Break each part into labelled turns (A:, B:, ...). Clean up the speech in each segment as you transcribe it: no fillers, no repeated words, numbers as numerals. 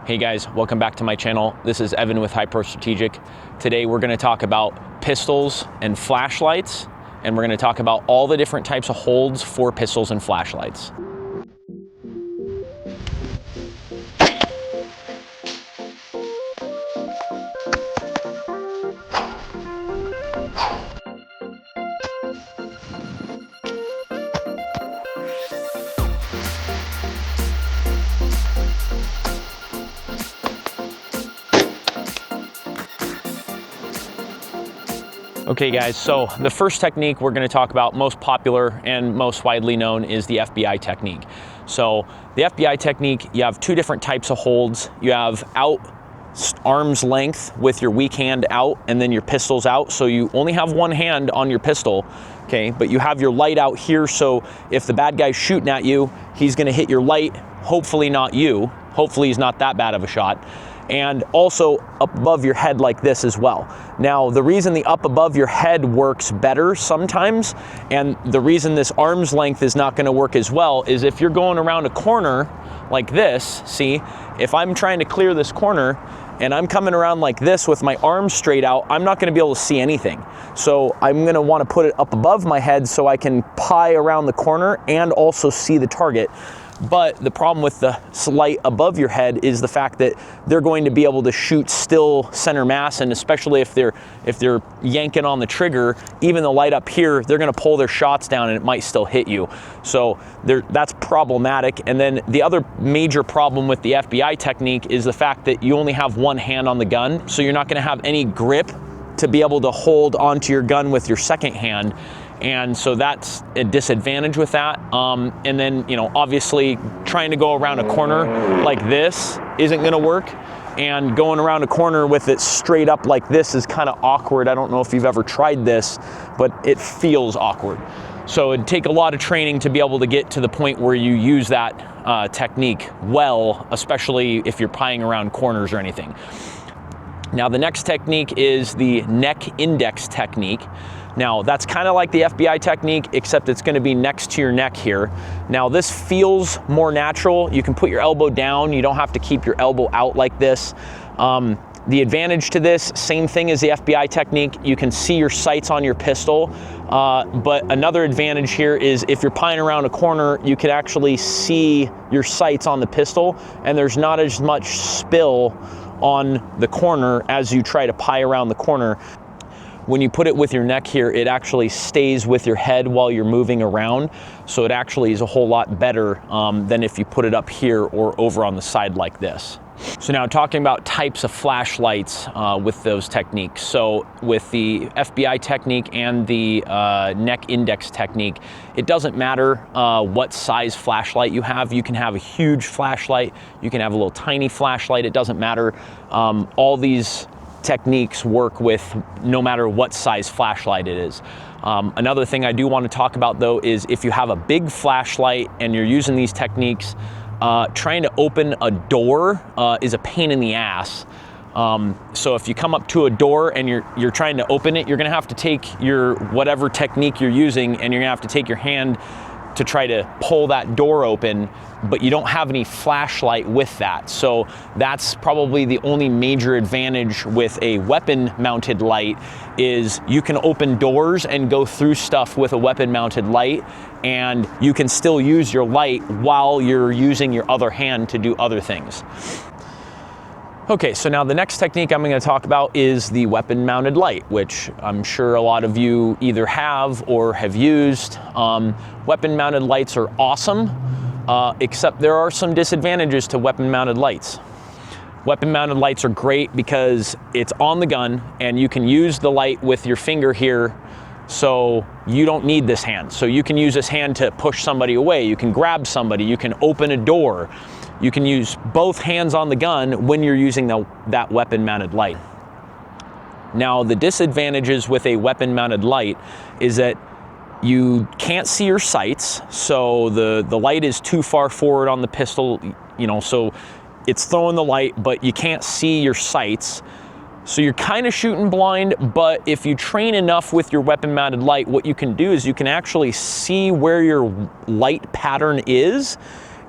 A: Hey guys, welcome back to my channel. This is Evan with Hyper Strategic. Today we're going to talk about pistols and flashlights, and we're going to talk about all the different types of holds for pistols and flashlights. Okay guys, so the first technique we're going to talk about, most popular and most widely known, is the FBI technique. So the FBI technique, you have two different types of holds. You have out arm's length with your weak hand out and then your pistols out. So you only have one hand on your pistol, okay? But you have your light out here, so if the bad guy's shooting at you, he's going to hit your light, hopefully not you. Hopefully he's not that bad of a shot. And also up above your head like this as well. Now, the reason the up above your head works better sometimes, and the reason this arm's length is not gonna work as well, is if you're going around a corner like this, see, if I'm trying to clear this corner and I'm coming around like this with my arms straight out, I'm not gonna be able to see anything. So I'm gonna wanna put it up above my head so I can pie around the corner and also see the target. But the problem with the light above your head is the fact that they're going to be able to shoot still center mass, and especially if they're yanking on the trigger, even the light up here, they're going to pull their shots down and it might still hit you. So that's problematic. And then the other major problem with the FBI technique is the fact that you only have one hand on the gun, so you're not going to have any grip to be able to hold onto your gun with your second hand. And so that's a disadvantage with that. And then, you know, obviously trying to go around a corner like this isn't gonna work. And going around a corner with it straight up like this is kind of awkward. I don't know if you've ever tried this, but it feels awkward. So it'd take a lot of training to be able to get to the point where you use that technique well, especially if you're pieing around corners or anything. Now, the next technique is the neck index technique. Now, that's kind of like the FBI technique, except it's going to be next to your neck here. Now, this feels more natural. You can put your elbow down. You don't have to keep your elbow out like this. The advantage to this, same thing as the FBI technique. You can see your sights on your pistol. But another advantage here is if you're pieing around a corner, you can actually see your sights on the pistol, and there's not as much spill on the corner as you try to pie around the corner. When you put it with your neck here, it actually stays with your head while you're moving around. So it actually is a whole lot better than if you put it up here or over on the side like this. So now talking about types of flashlights with those techniques. So with the FBI technique and the neck index technique, it doesn't matter what size flashlight you have. You can have a huge flashlight, you can have a little tiny flashlight, it doesn't matter. All these techniques work with no matter what size flashlight it is. Another thing I do want to talk about though is if you have a big flashlight and you're using these techniques, trying to open a door is a pain in the ass. So if you come up to a door and you're trying to open it, you're gonna have to take your whatever technique you're using, and you're gonna have to take your hand to try to pull that door open, but you don't have any flashlight with that. So that's probably the only major advantage with a weapon mounted light, is you can open doors and go through stuff with a weapon mounted light, and you can still use your light while you're using your other hand to do other things. Okay, so now the next technique I'm going to talk about is the weapon mounted light, which I'm sure a lot of you either have or have used. Weapon mounted lights are awesome, except there are some disadvantages to weapon mounted lights. Weapon mounted lights are great because it's on the gun and you can use the light with your finger here, so you don't need this hand. So you can use this hand to push somebody away, you can grab somebody, you can open a door. You can use both hands on the gun when you're using that weapon mounted light. Now, the disadvantages with a weapon mounted light is that you can't see your sights, so the light is too far forward on the pistol, you know, so it's throwing the light, but you can't see your sights. So you're kind of shooting blind, but if you train enough with your weapon mounted light, what you can do is you can actually see where your light pattern is,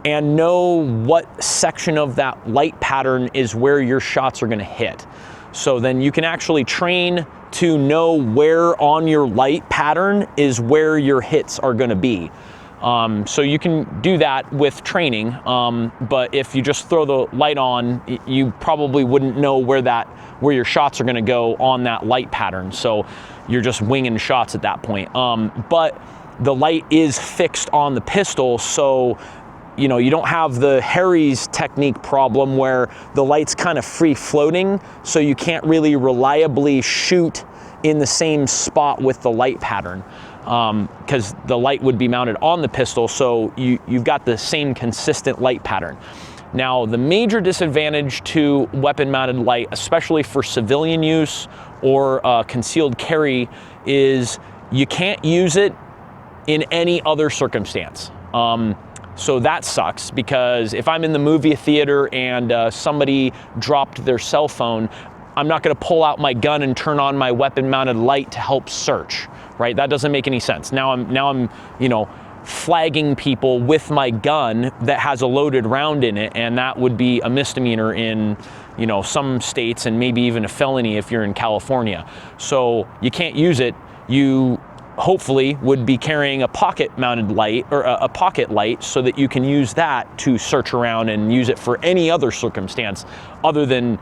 A: and know what section of that light pattern is where your shots are going to hit. So then you can actually train to know where on your light pattern is where your hits are going to be. So you can do that with training, but if you just throw the light on, you probably wouldn't know where your shots are going to go on that light pattern. So you're just winging shots at that point. But the light is fixed on the pistol, so you know, you don't have the Harry's technique problem where the light's kind of free floating, so you can't really reliably shoot in the same spot with the light pattern, because the light would be mounted on the pistol, so you've got the same consistent light pattern. Now, the major disadvantage to weapon-mounted light, especially for civilian use or concealed carry, is you can't use it in any other circumstance. So that sucks, because if I'm in the movie theater and somebody dropped their cell phone, I'm not going to pull out my gun and turn on my weapon-mounted light to help search, right? That doesn't make any sense. Now I'm, you know, flagging people with my gun that has a loaded round in it, and that would be a misdemeanor in, you know, some states, and maybe even a felony if you're in California. So you can't use it. You hopefully would be carrying a pocket mounted light, or a pocket light, so that you can use that to search around and use it for any other circumstance other than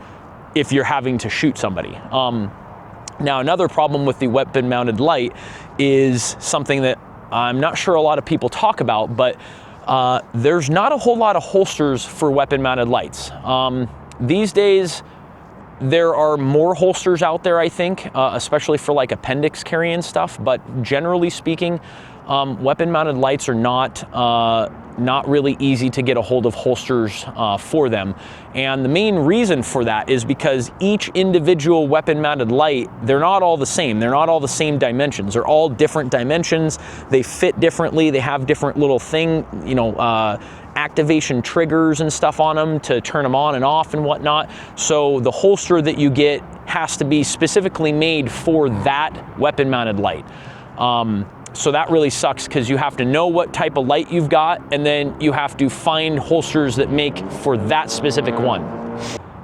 A: if you're having to shoot somebody. Now, another problem with the weapon mounted light is something that I'm not sure a lot of people talk about, but there's not a whole lot of holsters for weapon mounted lights. These days, there are more holsters out there, I think, especially for like appendix carry and stuff, but generally speaking, weapon-mounted lights are not really easy to get a hold of holsters for them. And the main reason for that is because each individual weapon-mounted light, they're not all the same. They're not all the same dimensions. They're all different dimensions. They fit differently. They have different little activation triggers and stuff on them to turn them on and off and whatnot. So the holster that you get has to be specifically made for that weapon-mounted light. So that really sucks, because you have to know what type of light you've got, and then you have to find holsters that make for that specific one.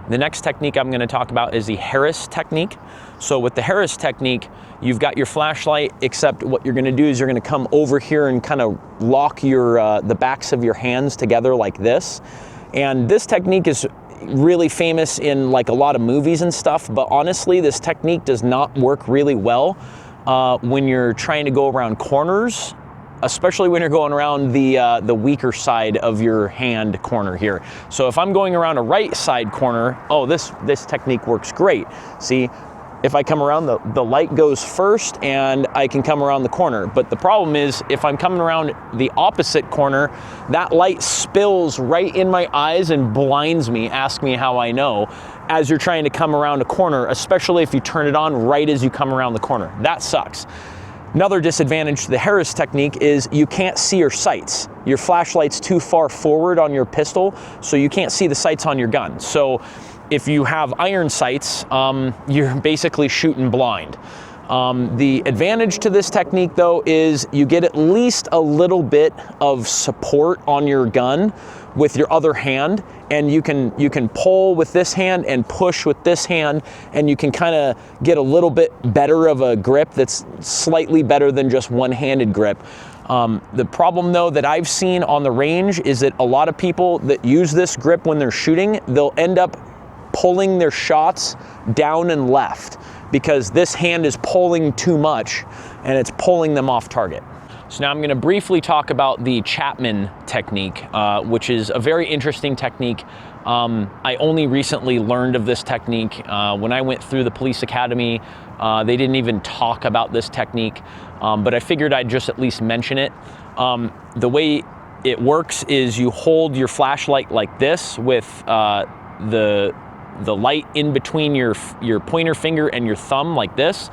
A: The next technique I'm going to talk about is the Harris technique. So with the Harris technique, you've got your flashlight, except what you're going to do is you're going to come over here and kind of lock your the backs of your hands together like this. And this technique is really famous in like a lot of movies and stuff, but honestly, this technique does not work really well when you're trying to go around corners, especially when you're going around the weaker side of your hand corner here. So if I'm going around a right side corner, oh, this technique works great. See, if I come around, the light goes first and I can come around the corner. But the problem is, if I'm coming around the opposite corner, that light spills right in my eyes and blinds me. Ask me how I know, as you're trying to come around a corner, especially if you turn it on right as you come around the corner. That sucks. Another disadvantage to the Harris technique is you can't see your sights. Your flashlight's too far forward on your pistol, so you can't see the sights on your gun. So if you have iron sights, you're basically shooting blind. The advantage to this technique, though, is you get at least a little bit of support on your gun with your other hand, and you can pull with this hand and push with this hand, and you can kind of get a little bit better of a grip that's slightly better than just one-handed grip. The problem, though, that I've seen on the range is that a lot of people that use this grip when they're shooting, they'll end up pulling their shots down and left, because this hand is pulling too much and it's pulling them off target. So now I'm going to briefly talk about the Chapman technique, which is a very interesting technique. I only recently learned of this technique. When I went through the police academy, they didn't even talk about this technique, but I figured I'd just at least mention it. The way it works is you hold your flashlight like this with the light in between your pointer finger and your thumb like this,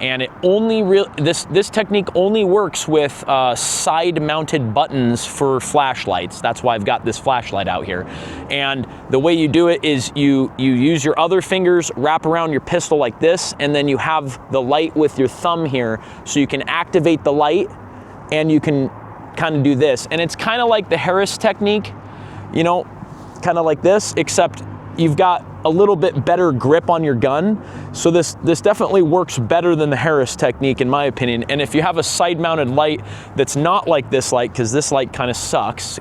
A: and it only this technique only works with side-mounted buttons for flashlights. That's why I've got this flashlight out here. And the way you do it is you use your other fingers, wrap around your pistol like this, and then you have the light with your thumb here, so you can activate the light, and you can kind of do this. And it's kind of like the Harris technique, you know, kind of like this, except you've got a little bit better grip on your gun. So this definitely works better than the Harris technique, in my opinion. And if you have a side-mounted light that's not like this light, because this light kind of sucks,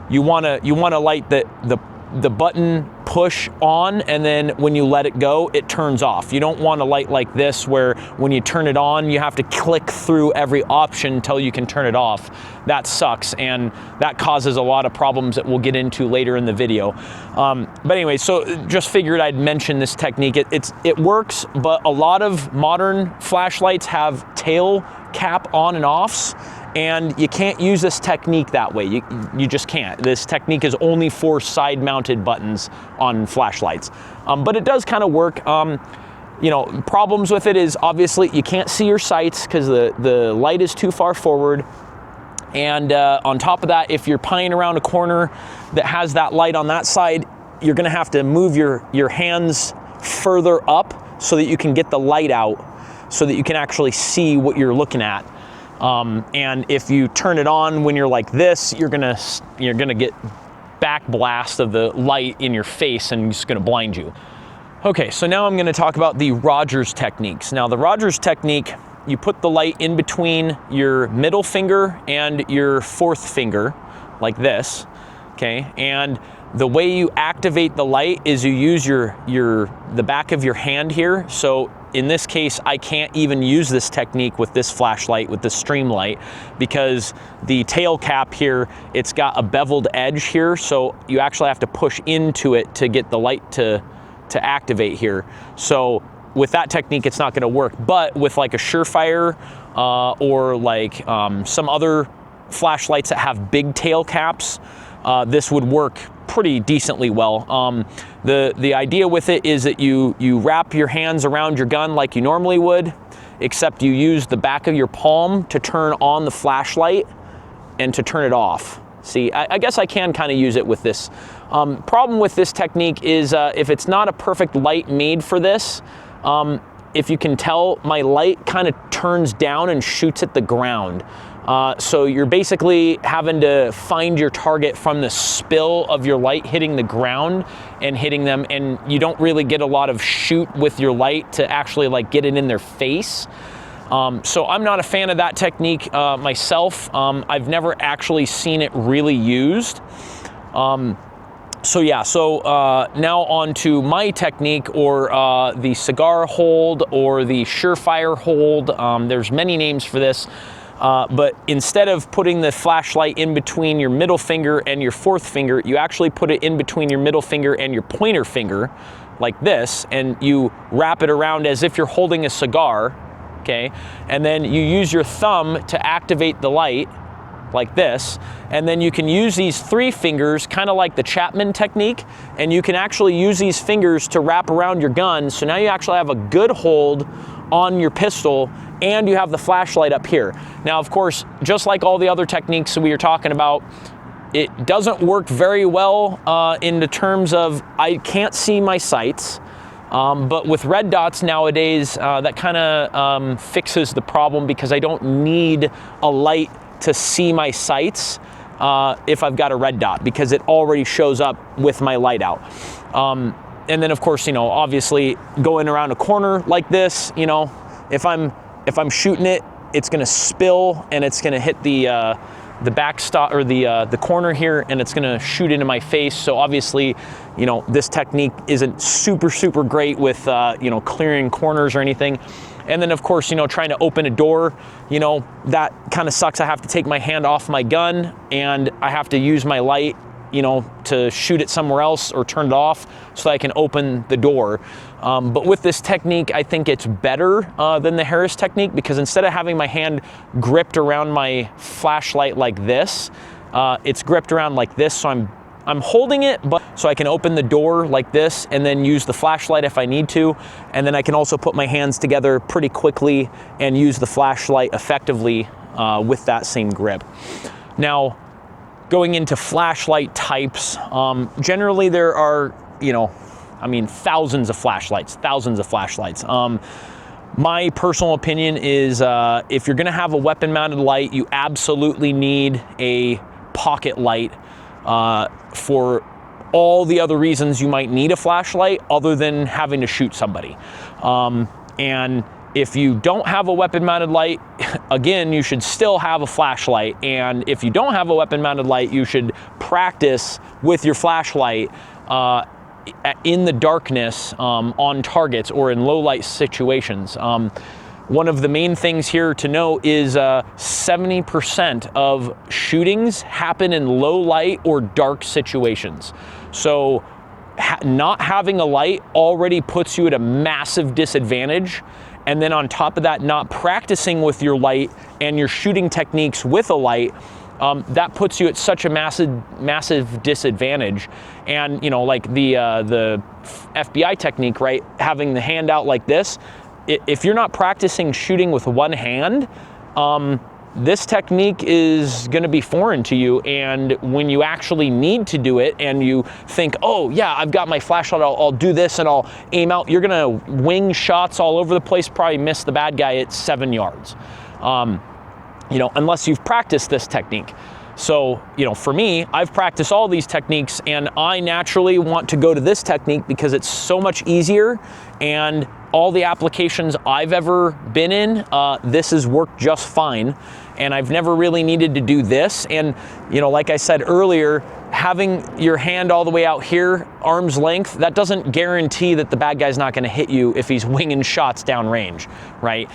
A: you want to light the button push on, and then when you let it go, it turns off. You don't want a light like this where when you turn it on, you have to click through every option until you can turn it off. That sucks, and that causes a lot of problems that we'll get into later in the video. But anyway, so just figured I'd mention this technique. It works, but a lot of modern flashlights have tail cap on and offs, and you can't use this technique that way. You just can't. This technique is only for side-mounted buttons on flashlights. But it does kind of work. You know, problems with it is obviously you can't see your sights because the light is too far forward. And on top of that, if you're pieing around a corner that has that light on that side, you're gonna have to move your hands further up so that you can get the light out, so that you can actually see what you're looking at. And if you turn it on when you're like this, you're gonna get back blast of the light in your face, and it's gonna blind you. Okay, so now I'm gonna talk about the Rogers techniques. Now the Rogers technique, you put the light in between your middle finger and your fourth finger, like this, okay? And the way you activate the light is you use the back of your hand here. So in this case, I can't even use this technique with this flashlight, with the stream light, because the tail cap here, it's got a beveled edge here, so you actually have to push into it to get the light to activate here. So with that technique, it's not gonna work. But with like a Surefire or like some other flashlights that have big tail caps, this would work pretty decently well. The idea with it is that you wrap your hands around your gun like you normally would, except you use the back of your palm to turn on the flashlight and to turn it off. See, I guess I can kind of use it with this. Problem with this technique is if it's not a perfect light made for this, if you can tell, my light kind of turns down and shoots at the ground. So you're basically having to find your target from the spill of your light hitting the ground and hitting them, and you don't really get a lot of shoot with your light to actually like get it in their face. So I'm not a fan of that technique myself. I've never actually seen it really used. So yeah, now on to my technique, or the Cigar Hold, or the Surefire Hold. There's many names for this. But instead of putting the flashlight in between your middle finger and your fourth finger, you actually put it in between your middle finger and your pointer finger, like this, and you wrap it around as if you're holding a cigar, okay? And then you use your thumb to activate the light, like this, and then you can use these three fingers, kind of like the Chapman technique, and you can actually use these fingers to wrap around your gun, so now you actually have a good hold on your pistol, and you have the flashlight up here. Now, of course, just like all the other techniques that we were talking about, it doesn't work very well in the terms of I can't see my sights, but with red dots nowadays, that kind of fixes the problem, because I don't need a light to see my sights if I've got a red dot, because it already shows up with my light out. And then of course, you know, obviously going around a corner like this, you know, if I'm shooting it, it's gonna spill and it's gonna hit the backstop, or the corner here, and it's gonna shoot into my face. So obviously, you know, this technique isn't super great with you know, clearing corners or anything. And then of course, you know, trying to open a door, you know, that kind of sucks. I have to take my hand off my gun and I have to use my light, you know, to shoot it somewhere else or turn it off so that I can open the door. But with this technique, I think it's better than the Harris technique, because instead of having my hand gripped around my flashlight like this, it's gripped around like this, so I'm holding it, but so I can open the door like this and then use the flashlight if I need to. And then I can also put my hands together pretty quickly and use the flashlight effectively with that same grip. Now, going into flashlight types, generally there are, you know, I mean, thousands of flashlights. My personal opinion is if you're gonna have a weapon mounted light, you absolutely need a pocket light for all the other reasons you might need a flashlight other than having to shoot somebody. And if you don't have a weapon mounted light, again, you should still have a flashlight. And if you don't have a weapon mounted light, you should practice with your flashlight in the darkness on targets or in low light situations. One of the main things here to note is 70% of shootings happen in low light or dark situations. So not having a light already puts you at a massive disadvantage. And then on top of that, not practicing with your light and your shooting techniques with a light, that puts you at such a massive disadvantage. And, you know, like the FBI technique, right? Having the hand out like this, if you're not practicing shooting with one hand, this technique is going to be foreign to you. And when you actually need to do it and you think, oh yeah, I've got my flashlight, I'll do this and I'll aim out, you're going to wing shots all over the place, probably miss the bad guy at 7 yards. You know, unless you've practiced this technique. So, you know, for me, I've practiced all these techniques and I naturally want to go to this technique because it's so much easier, and all the applications I've ever been in, this has worked just fine. And I've never really needed to do this. And, you know, like I said earlier, having your hand all the way out here, arm's length, that doesn't guarantee that the bad guy's not gonna hit you if he's winging shots downrange, right?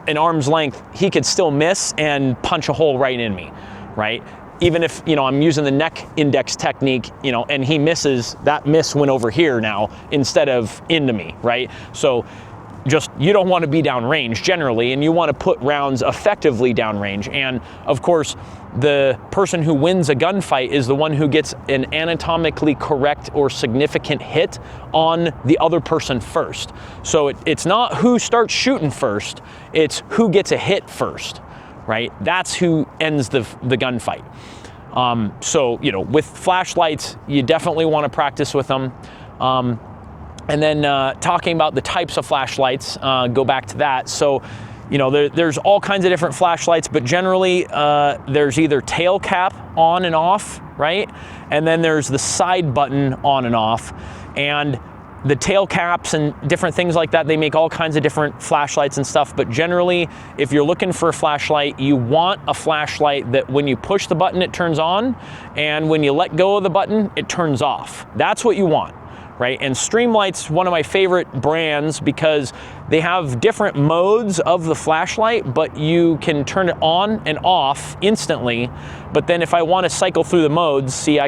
A: An arm's length, he could still miss and punch a hole right in me, right? Even if, you know, I'm using the neck index technique, you know, and he misses, that miss went over here now instead of into me, right? So just, you don't want to be downrange generally, and you want to put rounds effectively downrange. And of course, the person who wins a gunfight is the one who gets an anatomically correct or significant hit on the other person first. So it's not who starts shooting first, it's who gets a hit first, right? That's who ends the gunfight. So, you know, with flashlights, you definitely want to practice with them. And then talking about the types of flashlights, go back to that. So, you know, there's all kinds of different flashlights, but generally there's either tail cap on and off, right? And then there's the side button on and off. And the tail caps and different things like that, they make all kinds of different flashlights and stuff. But generally, if you're looking for a flashlight, you want a flashlight that when you push the button, it turns on. And when you let go of the button, it turns off. That's what you want. Right? And Streamlight's one of my favorite brands because they have different modes of the flashlight, but you can turn it on and off instantly. But then if I want to cycle through the modes, see,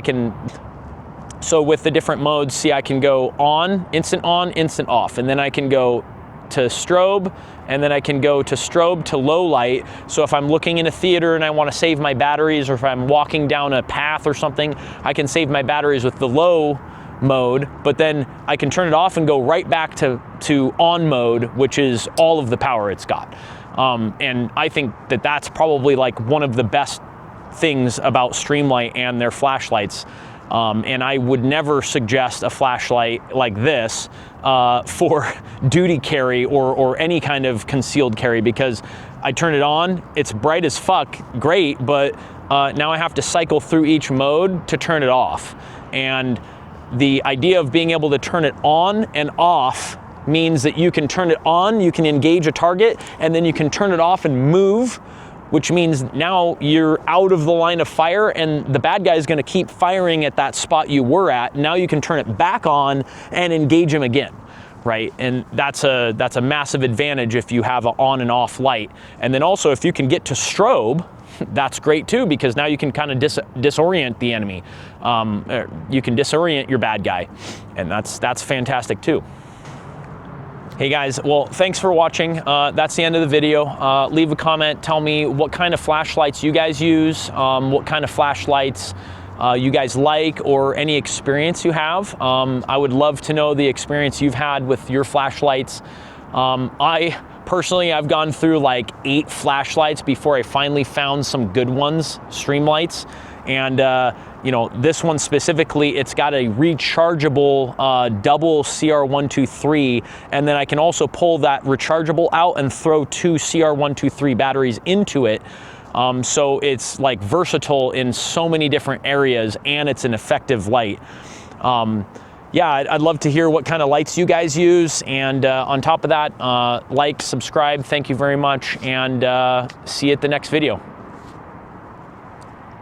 A: so with the different modes, see, I can go on, instant off. And then I can go to strobe, and then I can go to strobe to low light. So if I'm looking in a theater and I want to save my batteries, or if I'm walking down a path or something, I can save my batteries with the low mode, but then I can turn it off and go right back to on mode, which is all of the power it's got. And I think that that's probably like one of the best things about Streamlight and their flashlights. And I would never suggest a flashlight like this for duty carry or any kind of concealed carry, because I turn it on, it's bright as fuck, great, but now I have to cycle through each mode to turn it off. And the idea of being able to turn it on and off means that you can turn it on, you can engage a target, and then you can turn it off and move, which means now you're out of the line of fire and the bad guy is going to keep firing at that spot you were at. Now you can turn it back on and engage him again, right? And that's a massive advantage if you have an on and off light. And then also if you can get to strobe, that's great too, because now you can kind of disorient the enemy. You can disorient your bad guy, and that's fantastic too. Hey guys, well, thanks for watching. That's the end of the video. Leave a comment, tell me what kind of flashlights you guys use, what kind of flashlights you guys like, or any experience you have. I would love to know the experience you've had with your flashlights. Personally, I've gone through like 8 flashlights before I finally found some good ones, Streamlights. And you know, this one specifically, it's got a rechargeable double CR123, and then I can also pull that rechargeable out and throw 2 CR123 batteries into it. So it's like versatile in so many different areas, and it's an effective light. Yeah, I'd love to hear what kind of lights you guys use, and on top of that, like, subscribe, thank you very much, and see you at the next video.